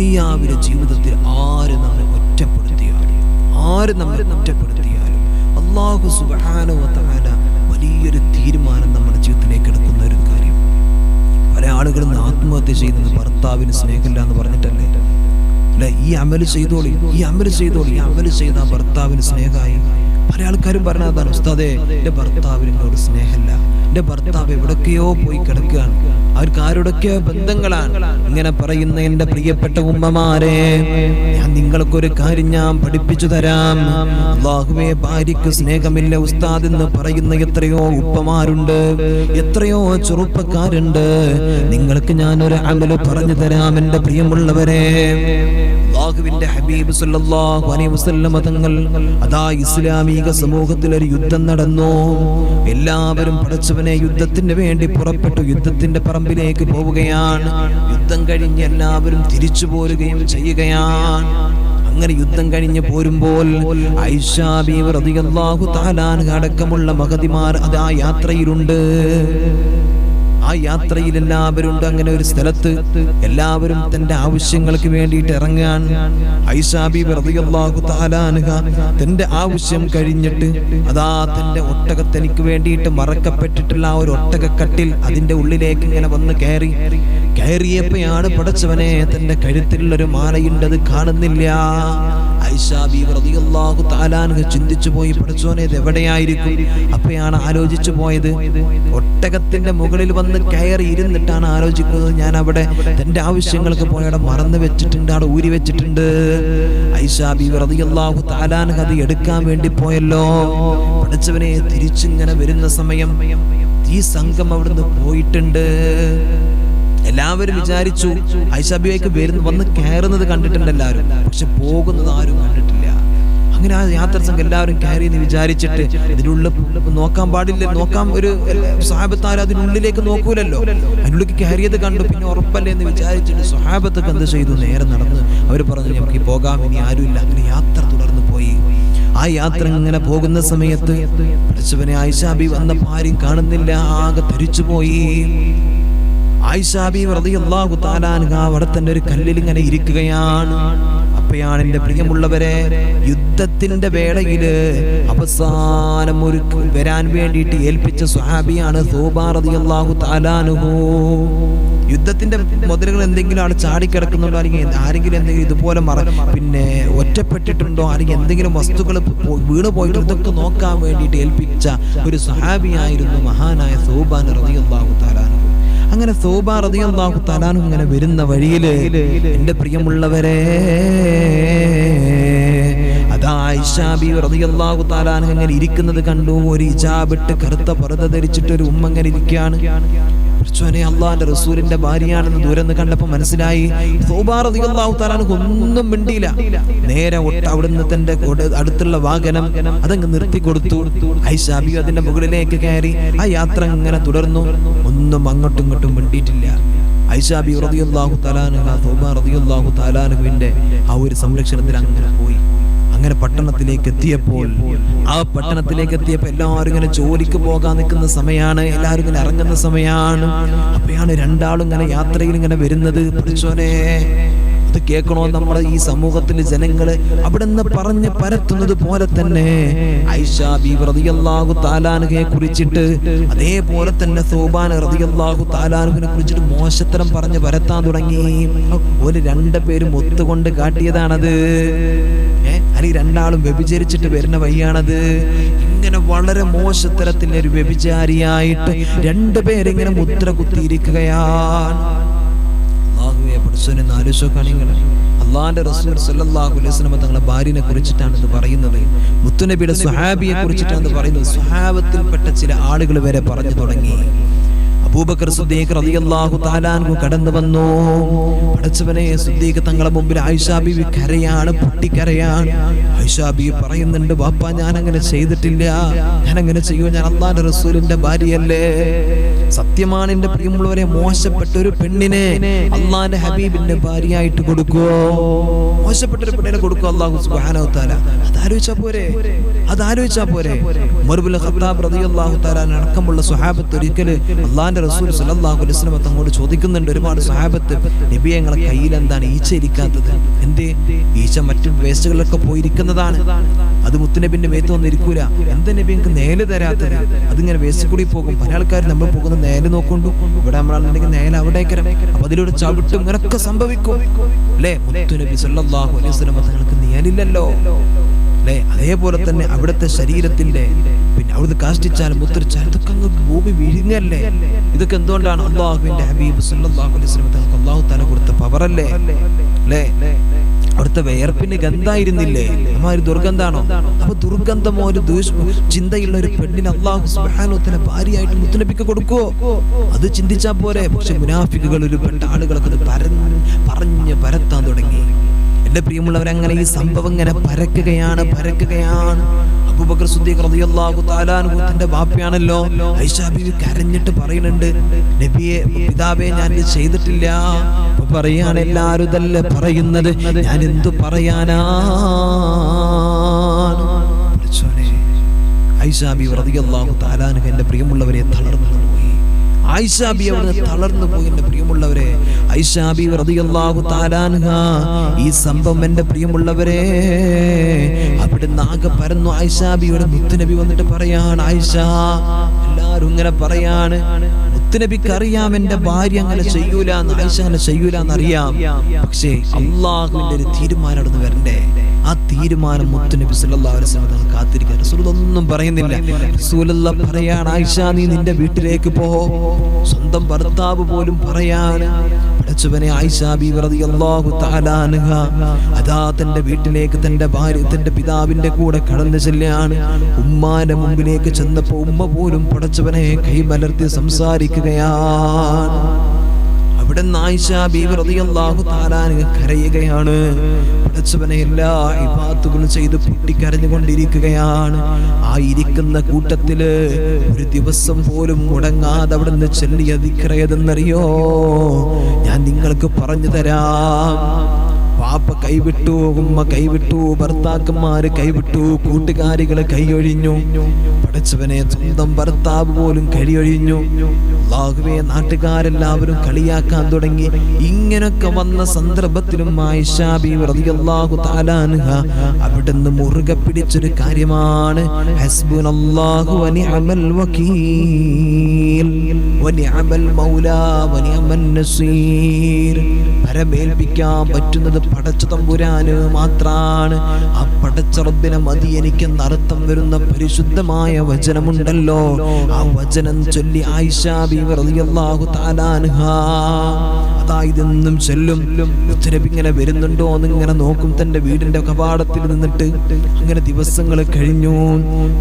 ദുനിയാവിലെ ജീവിതത്തിൽ ആര് നമ്മെ ഒറ്റപ്പെടുത്തിയാലും അല്ലാഹു സുബ്ഹാനഹു വ തആല വലിയൊരു തീരുമാനം നമ്മുടെ ജീവിതത്തിലേക്ക് എടുക്കുന്ന ഒരു കാര്യം. പല ആളുകളും ആത്മഹത്യ ചെയ്യുന്നത് ഭർത്താവിന് സ്നേഹമില്ല എന്ന് പറഞ്ഞിട്ടല്ലേ? അല്ലെ, ഈ അമല് ചെയ്തോളി, ഈ അമല് ചെയ്താൽ ഭർത്താവിന് സ്നേഹമായി. പല ആൾക്കാരും പറഞ്ഞതാണ്, ഉസ്താദേ എൻ്റെ ഭർത്താവിന് എന്നോട് സ്നേഹമില്ല, എൻ്റെ ഭർത്താവ് എവിടൊക്കെയോ പോയി കിടക്കുകയാണ്, അവർക്ക് ആരോടൊക്കെയോ ബന്ധങ്ങളാണ്. ഇങ്ങനെ പറയുന്ന എൻ്റെ പ്രിയപ്പെട്ട ഉമ്മമാരെ, ഞാൻ നിങ്ങൾക്കൊരു കാര്യം ഞാൻ പഠിപ്പിച്ചു തരാം. അല്ലാഹുവേ, ഭാര്യയ്ക്ക് സ്നേഹമില്ല ഉസ്താദ് എന്ന് പറയുന്ന എത്രയോ ഉപ്പമാരുണ്ട്, എത്രയോ ചെറുപ്പക്കാരുണ്ട്. നിങ്ങൾക്ക് ഞാനൊരു അമല് പറഞ്ഞു തരാം എൻ്റെ പ്രിയമുള്ളവരെ. അല്ലാഹുവിന്റെ ഹബീബ് സല്ലല്ലാഹു അലൈഹി വസല്ലം തങ്ങൾ അതാ ഇസ്ലാമിക സമൂഹത്തിൽ ഒരു യുദ്ധം നടന്നു. എല്ലാവരും പടച്ചവനെ യുദ്ധത്തിന് വേണ്ടി പുറപ്പെട്ടു, യുദ്ധത്തിന്റെ പറമ്പിലേക്ക് പോവുകയാണ്. യുദ്ധം കഴിഞ്ഞ് എല്ലാവരും തിരിച്ചു പോരുകയും ചെയ്യുകയാണ്. അങ്ങനെ യുദ്ധം കഴിഞ്ഞ് പോരുമ്പോൾ ആയിഷ ബീവി റളിയല്ലാഹു തആല അൻഹ അടക്കമുള്ള മഹതിമാർ അതാ യാത്രയിലുണ്ട്. ആ യാത്രയിൽ എല്ലാവരും ഉണ്ട്. അങ്ങനെ ഒരു സ്ഥലത്ത് എല്ലാവരും തന്റെ ആവശ്യങ്ങൾക്ക് വേണ്ടിയിട്ട് ഇറങ്ങാൻ. ആയിഷ ബീവി റളിയല്ലാഹു തആല അൻഹ തന്റെ ആവശ്യം കഴിഞ്ഞിട്ട് അതാ തന്റെ ഒട്ടകത്തനിക്ക് വേണ്ടിയിട്ട് മറക്കപ്പെട്ടിട്ടുള്ള ആ ഒരു ഒട്ടകക്കട്ടിൽ അതിന്റെ ഉള്ളിലേക്ക് ഇങ്ങനെ വന്ന് കയറിയപ്പോഴാണ് പടച്ചവനെ തന്റെ കഴുത്തിലുള്ളൊരു മാലയുണ്ട്, അത് കാണുന്നില്ല. ആയിഷ ബീവി റളിയല്ലാഹു തആല അൻഹ ചിന്തിച്ചു പോയി, പടച്ചവനെ ഇത് എവിടെയായിരിക്കും? അപ്പോഴാണ് ആലോചിച്ചു പോയത്, ഒട്ടകത്തിന്റെ മുകളിൽ വന്ന് കയറി ഇരുന്നിട്ടാണ് ആലോചിക്കുന്നത്, ഞാൻ അവിടെ തന്റെ ആവശ്യങ്ങൾക്ക് പോയി അവിടെ മറന്നു വെച്ചിട്ടുണ്ട്, അവിടെ ഊരി വെച്ചിട്ടുണ്ട്. ആയിഷ ബീവി റളിയല്ലാഹു തആല അൻഹ അത് എടുക്കാൻ വേണ്ടി പോയല്ലോ. പടച്ചവനെ, തിരിച്ചിങ്ങനെ വരുന്ന സമയം ഈ സംഘം അവിടുന്ന് പോയിട്ടുണ്ട്. എല്ലാവരും വിചാരിച്ചു ആയിഷ ബീവിക്ക് വന്ന് കയറുന്നത് കണ്ടിട്ടുണ്ട് എല്ലാവരും, പക്ഷെ പോകുന്നത് ആരും കണ്ടിട്ടില്ല. അങ്ങനെ ആ യാത്ര സംഘം എല്ലാവരും കയറി എന്ന് വിചാരിച്ചിട്ട് ഇതിനുള്ളിൽ നോക്കാൻ പാടില്ല, നോക്കാൻ ഒരു സ്വഹാബത്താരും അതിനുള്ളിലേക്ക് നോക്കൂലല്ലോ. അതിനുള്ളിലേക്ക് കയറിയത് കണ്ടു, പിന്നെ ഉറപ്പല്ലേ എന്ന് വിചാരിച്ചിട്ട് സ്വഹാബത്തൊക്കെ എന്ത് ചെയ്തു, നേരെ നടന്ന് അവർ പറഞ്ഞു നമുക്ക് പോകാം, ഇനി ആരുമില്ല. അങ്ങനെ യാത്ര തുടർന്ന് പോയി. ആ യാത്ര ഇങ്ങനെ പോകുന്ന സമയത്ത് പടച്ചവനെ ആയിഷ ബീവി വന്നപ്പോൾ ആരും കാണുന്നില്ല, ആകെ ധരിച്ചു പോയി. ആയിഷ ബീവി റളിയല്ലാഹു തആല അൻഹ അവിടെ തന്നെ ഒരു കല്ലിൽ ഇങ്ങനെ ഇരിക്കുകയാണ്. അപ്പോഴാണ് എൻ്റെ പ്രിയമുള്ളവരെ, യുദ്ധത്തിന്റെ വേളയില് അവസാനം ഒരു വരാൻ വേണ്ടിയിട്ട് ഏൽപ്പിച്ച സ്വഹാബിയാണ് സൗബ റളിയല്ലാഹു തആല അൻഹു. യുദ്ധത്തിന്റെ മുതലുകൾ എന്തെങ്കിലും ആണ് ചാടിക്കിടക്കുന്നുണ്ടോ, അല്ലെങ്കിൽ ആരെങ്കിലും എന്തെങ്കിലും ഇതുപോലെ പിന്നെ ഒറ്റപ്പെട്ടിട്ടുണ്ടോ, അല്ലെങ്കിൽ എന്തെങ്കിലും വസ്തുക്കൾ വീണ് പോയിട്ട് ഇതൊക്കെ നോക്കാൻ വേണ്ടിയിട്ട് ഏൽപ്പിച്ച ഒരു സ്വഹാബിയായിരുന്നു മഹാനായ സൗബ റളിയല്ലാഹു തആല അൻഹു. അങ്ങനെ സൗബ റളിയല്ലാഹു തആല അൻഹു ഇങ്ങനെ വരുന്ന വഴിയില് എൻ്റെ പ്രിയമുള്ളവരെ, അതാ ആയിഷ ബീവി റളിയല്ലാഹു തആല അൻഹ ഇങ്ങനെ ഇരിക്കുന്നത് കണ്ടു. ഒരു ഹിജാബ് ഇട്ട് കറുത്ത പർദ്ദ ധരിച്ചിട്ട് ഒരു ഉമ്മ ഇങ്ങനെ ഇരിക്കുകയാണ്. അള്ളാന്റെ റസൂലിന്റെ ഭാര്യയാണെന്ന് ദൂരെന്ന് കണ്ടപ്പോ മനസ്സിലായി. സൗബ റളിയല്ലാഹു തആല അൻഹു ഒന്നും മിണ്ടിയില്ല. നേരെ അവിടുന്ന് തന്റെ അടുത്തുള്ള വാഹനം അതങ്ങ് നിർത്തി കൊടുത്തു. ആയിഷ ബീവി അതിന്റെ മുകളിലേക്ക് കയറി. ആ യാത്ര ഇങ്ങനെ തുടർന്നു. ഒന്നും അങ്ങോട്ടും ഇങ്ങോട്ടും മിണ്ടിയിട്ടില്ല. ആയിഷ ബീവി റളിയല്ലാഹു തആല അൻഹ സൗബ റളിയല്ലാഹു തആല അൻഹുവിന്റെ ആ ഒരു സംരക്ഷണത്തിൽ അങ്ങനെ പോയി. അങ്ങനെ പട്ടണത്തിലേക്ക് എത്തിയപ്പോൾ എല്ലാവരും ഇങ്ങനെ ജോലിക്ക് പോകാൻ നിൽക്കുന്ന സമയമാണ്, എല്ലാവരും ഇങ്ങനെ ഇറങ്ങുന്ന സമയമാണ്. അപ്പോഴാണ് രണ്ടാളും ഇങ്ങനെ യാത്രയിൽ ഇങ്ങനെ വരുന്നത്. പഠിച്ചോനെ, അത് കേൾക്കണോ? നമ്മുടെ ഈ സമൂഹത്തിലെ ജനങ്ങള് അവിടെ നിന്ന് പറഞ്ഞ് പരത്തുന്നത് പോലെ തന്നെ ആയിഷ ബീവി റളിയല്ലാഹു തആല അൻഹയെ കുറിച്ചിട്ട്, അതേപോലെ തന്നെ സൗബ റളിയല്ലാഹു തആല അൻഹയെ കുറിച്ചിട്ട് മോശത്തരം പറഞ്ഞ് പരത്താൻ തുടങ്ങി. ഒരു രണ്ടുപേരും ഒത്തുകൊണ്ട് കാട്ടിയതാണത്. അല്ലെങ്കിൽ രണ്ടാളും വ്യഭിചരിച്ചിട്ട് വരുന്ന വഴിയാണത്. ഇങ്ങനെ വളരെ മോശത്തരത്തിൽ ഒരു വ്യഭിചാരിയായിട്ട് രണ്ടുപേരിങ്ങനെ മുദ്ര കുത്തിയിരിക്കുകയാണ്. അള്ളാന്റെ റസൂൽ സല്ലല്ലാഹു അലൈഹി വസല്ലം തങ്ങളുടെ ഭാര്യനെ കുറിച്ചിട്ടാണ് ഇത് പറയുന്നത്. മുത്തുനബിയുടെ സ്വഹാബിയെ കുറിച്ചിട്ടാണ് ഇത് പറയുന്നത്. സ്വഹാബത്തിൽപ്പെട്ട ചില ആളുകൾ വരെ പറഞ്ഞു തുടങ്ങി. അബൂബക്കർ സിദ്ദീഖ് റളിയല്ലാഹു തആല അൻഹു കടന്നു വന്നു. പടച്ചവനെ, സിദ്ദീഖ് തങ്ങളുടെ മുമ്പിൽ ആയിഷ ബീവി കരയാണ്, പൊട്ടിക്കരയാണ്. ആയിഷ ബീവി പറയുന്നുണ്ട്, ബാപ്പ ഞാൻ അങ്ങനെ ചെയ്തിട്ടില്ല, ഞാൻ അങ്ങനെ ചെയ്യുമോ? ഞാൻ അല്ലാഹുവിന്റെ റസൂലിന്റെ ഭാര്യയല്ലേ. സത്യമാണ് എൻ്റെ പ്രിയമുള്ളവരെ, മോശപ്പെട്ട ഒരു പെണ്ണിനെ അല്ലാഹുവിന്റെ ഹബീബിന്റെ ഭാര്യയായിട്ട് കൊടുക്കുവോ? മോശപ്പെട്ട ഒരു പെണ്ണിനെ കൊടുക്കുവോ അല്ലാഹു സുബ്ഹാനഹു വ തആല? അതാലോചിച്ചാ പോരെ. ഉമർ ഇബ്നുൽ ഖത്താബ് റളിയല്ലാഹു തആല അടക്കമുള്ള സ്വഹാബത്ത് ഒരിക്കൽ അല്ലാഹുവിന്റെ റസൂൽ സല്ലല്ലാഹു അലൈഹി വസല്ലം തങ്ങളോട് ചോദിക്കുന്നുണ്ട് ഒരുപാട് സ്വഹാബത്ത്, നബിയെ നിങ്ങളെ കയ്യിൽ എന്താണ് ഈച്ച ഇരിക്കാത്തത്? എന്തേ? ഈച്ച മറ്റു വേസ്റ്റുകളിലൊക്കെ പോയിരിക്കുന്നതാണ്, അത് മുത്തുനബിന്റെ മേത്ത് വന്നിരിക്കൂല. എന്താ നബി നിങ്ങൾക്ക് നേല് തരാത്തത്? അതിങ്ങനെ വേസ്റ്റ് കൂടി പോകും. പല ആൾക്കാർ നമ്മൾ പോകുന്ന നേല് നോക്കൊണ്ടു, ഇവിടെ നമ്മളാണെന്നുണ്ടെങ്കിൽ നേല് അവിടേക്കരം, അപ്പൊ അതിലൂടെ ചവിട്ടും, ഇങ്ങനൊക്കെ സംഭവിക്കും അല്ലേ? മുത്തുനബി സല്ലല്ലാഹു അലൈഹി വസല്ലം തങ്ങൾക്ക് നേലില്ലല്ലോ അല്ലേ? അതേപോലെ തന്നെ അവിടുത്തെ ശരീരത്തിന്റെ പിന്നെ അവിടുന്ന് കാഷ്ടിച്ചാലും മുത്തിരിച്ചാലും ഇതൊക്കെ അങ്ങ് ഭൂമി വിഴുങ്ങല്ലേ? ഇതൊക്കെ എന്തുകൊണ്ടാണ്? അള്ളാഹുവിന്റെ ഹബീബ് സല്ലല്ലാഹു അലൈഹി വസല്ലം തങ്ങൾക്ക് അള്ളാഹു തആല കൊടുത്ത പവറല്ലേ അല്ലേ? അവിടുത്തെ വിയർപ്പിന് ഗന്ധായിരുന്നില്ലേ? അമ്മാതിരി ദുർഗന്ധാണോ? അപ്പൊ ദുർഗന്ധമോ ഒരു ചിന്തയുള്ള ഒരു പെണ്ണിന് അല്ലാഹു സുബ്ഹാനഹു വ തആല ഭാര്യയായിട്ട് മുത്തുനബിക്ക് കൊടുക്കുവോ? അത് ചിന്തിച്ചാ പോരെ. പക്ഷെ മുനാഫിക്കുകൾ ഒരുപെട്ട ആളുകളൊക്കെ പറഞ്ഞ് പരത്താൻ തുടങ്ങി. എന്റെ പ്രിയമുള്ളവർ, അങ്ങനെ ഈ സംഭവം ഇങ്ങനെ പരക്കുകയാണ്. അബൂബക്കർ സിദ്ദീഖ് റളിയല്ലാഹു തആല അൻഹു തന്റെ ബാപ്പയാണല്ലോ. ആയിഷ ബീവി കരഞ്ഞിട്ട് പറയുന്നുണ്ട്, നബിയെ പിതാവേ ഞാൻ ഇത് ചെയ്തിട്ടില്ല. അപ്പൊ പറയാണ്, എല്ലാവരും ഇതല്ലേ പറയുന്നത്, ഞാൻ എന്തു പറയാനാണ്? ആയിഷ ബീവി റളിയല്ലാഹു തആല അൻഹ എന്റെ പ്രിയമുള്ളവരെ തളർന്നു പോയി. ആയിഷ ബീവി അവിടെ തളർന്നു പോയി. എന്റെ പ്രിയമുള്ളവരെ, ആയിഷ ബീവി റളിയല്ലാഹു തആല അൻഹ ഈ സംഭവം എന്റെ പ്രിയമുള്ളവരെ അവിടെ നാഗ പരന്നു. ആയിഷ ബീവിയുടെ മുത്തുനബി വന്നിട്ട് പറയാണ്, ആയിഷ, എല്ലാരും ഇങ്ങനെ പറയാണ്, മുത്തുനബിക്ക് അറിയാം എന്റെ ഭാര്യ അങ്ങനെ ചെയ്യൂലെന്ന്, ആയിഷ അങ്ങനെ ചെയ്യൂലെന്നറിയാം. പക്ഷേ അള്ളാഹുവിന്റെ ഒരു തീരുമാനം അവിടെ നിന്ന് വരണ്ടേ? ആ തീരുമാനം മുത്തുനബി സല്ലല്ലാഹു അലൈഹി വസല്ലം കാത്തിരിക്കാൻ റസൂൽ ഒന്നും പറയുന്നില്ല. റസൂലുള്ളാഹി പറയാണ്, ആയിഷ നീ നിന്റെ വീട്ടിലേക്ക് പോ. സ്വന്തം ഭർത്താവ് പോലും പറയാണ്, പടച്ചവനെ, ആയിഷ ബീവി റളിയല്ലാഹു തആല അൻഹ അതാ തന്റെ വീട്ടിലേക്ക് തന്റെ ഭാര്യ തന്റെ പിതാവിന്റെ കൂടെ കടന്നു ചെല്ലുകയാണ്. ഉമ്മാന്റെ മുമ്പിലേക്ക് ചെന്നപ്പോ ഉമ്മ പോലും പടച്ചവനെ കൈമലർത്തി സംസാരിക്കുകയാണ്. അവിടെ ആയിഷ ബീവി റളിയല്ലാഹു തആല അൻഹ കരയുകയാണ്. പടച്ചവനെ എല്ലാ ഇബാദത്തുകളും ചെയ്ത് പൊട്ടിക്കരഞ്ഞുകൊണ്ടിരിക്കുകയാണ്. ആ ഇരിക്കുന്ന കൂട്ടത്തില് ഒരു ദിവസം പോലും മുടങ്ങാതെ അവിടുന്ന് ചൊല്ലിയ ദിക്ർ ഏതെന്നറിയോ? ഞാൻ നിങ്ങൾക്ക് പറഞ്ഞു തരാം. പാപ്പ കൈവിട്ടു, ഉമ്മ കൈവിട്ടു, ഭർത്താക്കന്മാര് കൈവിട്ടു, കൂട്ടുകാരികള് കൈയൊഴിഞ്ഞു. പടച്ചവനെ, സ്വന്തം ഭർത്താവ് പോലും കൈയൊഴിഞ്ഞു. അല്ലാഹുവേ, നാട്ടുകാരെല്ലാവരും കളിയാക്കാൻ തുടങ്ങി. ഇങ്ങനൊക്കെ വന്ന സന്ദർഭത്തിലും ആയിഷ ബീവി റളിയല്ലാഹു തആല അൻഹ അവിടുന്ന് മുറുകെ പിടിച്ചൊരു കാര്യമാണ്, ഹസ്ബുനല്ലാഹു വ നിഅമൽ വകീൽ വ നിഅമൽ മൗലാ വ നിഅമൻ നസീർ. പരമേൽപ്പിക്കാൻ പറ്റുന്നത് പടച്ച തമ്പുരാന് മാത്രാണ്. ആ പടച്ച റബ്ബിനെ മതി എനിക്കെന്ന് അർത്ഥം വരുന്ന പരിശുദ്ധമായ വചനമുണ്ടല്ലോ, ആ വചനം ചൊല്ലി ആയിഷ ബീവി റളിയല്ലാഹു തആല അൻഹ അതായതെന്നും ചൊല്ലും. മുത്തുനബി ഇങ്ങനെ വരുന്നുണ്ടോ എന്നിങ്ങനെ നോക്കും തന്റെ വീടിന്റെ കവാടത്തിൽ നിന്നിട്ട്. അങ്ങനെ ദിവസങ്ങൾ കഴിഞ്ഞു.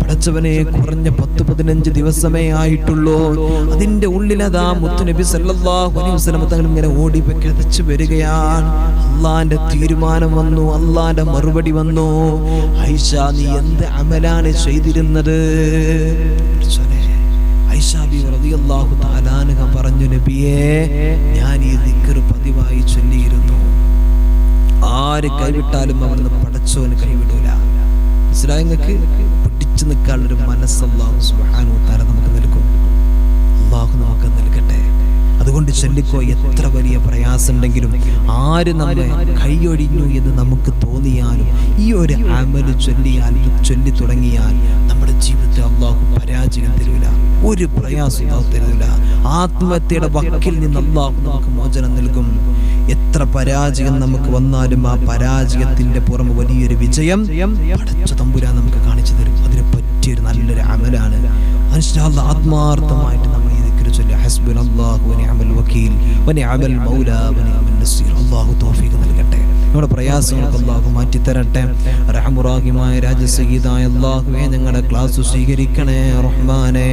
പടച്ചവനെ, കുറഞ്ഞ 10-15 ദിവസമേ ആയിട്ടുള്ളൂ. അതിന്റെ ഉള്ളിലതാ മുത്തുനബി സല്ലല്ലാഹു അലൈഹി വസല്ലം തങ്ങൾ ഇങ്ങനെ ഓടി കിതച്ചു വരികയാണ്. അള്ളാന്റെ തീരുമാനം വന്നു, അള്ളാന്റെ മറുപടി വന്നു. ആയിഷ, നീ എന്ത് അമലാണ് ചെയ്തിരുന്നത്? ആയിഷ ബീവി റളിയല്ലാഹു തആല അൻഹ പറഞ്ഞു, നബിയേ, ഞാൻ ഈ ദിക്ർ പതിവായി ചൊല്ലിയിരുന്നു. ആര് കൈവിട്ടാലും അവിടുന്ന് പടച്ചോന് കൈവിടൂല. ഇസ്രായേലിക്ക് പിടിച്ചു നിൽക്കാനുള്ളൊരു മനസ്സ് അല്ലാഹു സുബ്ഹാനഹു വ തആല നമുക്ക് നൽകും. അല്ലാഹു നമുക്ക് നൽകട്ടെ. അതുകൊണ്ട് ചൊല്ലിക്കോ, എത്ര വലിയ പ്രയാസമുണ്ടെങ്കിലും, ആര് നമ്മെ കൈയൊഴിഞ്ഞു എന്ന് നമുക്ക് തോന്നിയാലും ഈ ഒരു അമല് ചൊല്ലി തുടങ്ങിയാൽ നമ്മുടെ ജീവിതത്തിൽ അല്ലാഹു പരാജയം തരൂല, ഒരു പ്രയാസം തരൂല. ആത്മഹത്യയുടെ വക്കിൽ നിന്ന് അല്ലാഹു നമുക്ക് മോചനം നൽകും. എത്ര പരാജയം നമുക്ക് വന്നാലും ആ പരാജയത്തിന്റെ പുറമെ വലിയൊരു വിജയം പടച്ച തമ്പുരാൻ നമുക്ക് കാണിച്ചു തരും. അതിനെ പറ്റിയൊരു നല്ലൊരു അമലാണ്. ആത്മാർത്ഥമായിട്ട് നമ്മൾ ഹസ്ബുനല്ലാഹു വ നിഅമൽ വകീൽ വ നിഅമൽ മൗലാ വ നിഅമൻ നസീർ. അല്ലാഹു തൗഫീഖ് നൽകട്ടെ. നമ്മുടെ പ്രയാസങ്ങൾക്ക് അല്ലാഹു മാറ്റി തരട്ടെ. റഹ്മുറാഹിമായ രാജസയ്യിദായ അല്ലാഹുവേ, ഞങ്ങളുടെ ക്ലാസ് സ്വീകരിക്കണേ റഹ്മാനേ.